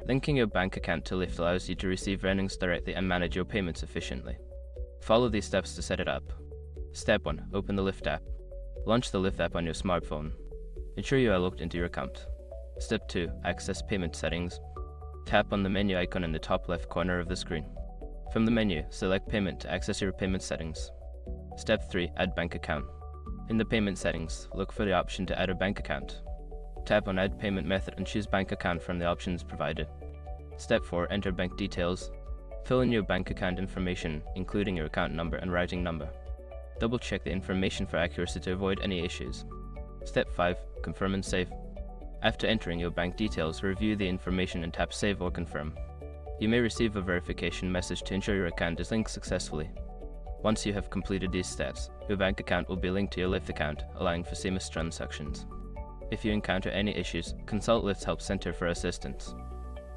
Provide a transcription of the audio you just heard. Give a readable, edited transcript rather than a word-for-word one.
Linking your bank account to Lyft allows you to receive earnings directly and manage your payments efficiently. Follow these steps to set it up. Step 1. Open the Lyft app. Launch the Lyft app on your smartphone. Ensure you are logged into your account. Step 2. Access payment settings. Tap on the menu icon in the top left corner of the screen. From the menu, select Payment to access your payment settings. Step 3. Add bank account. In the payment settings, look for the option to add a bank account. Tap on Add Payment Method and choose Bank Account from the options provided. Step 4. Enter bank details. Fill in your bank account information, including your account number and routing number. Double-check the information for accuracy to avoid any issues. Step 5. Confirm and save. After entering your bank details, review the information and tap Save or Confirm. You may receive a verification message to ensure your account is linked successfully. Once you have completed these steps, your bank account will be linked to your Lyft account, allowing for seamless transactions. If you encounter any issues, consult Lyft's Help Center for assistance.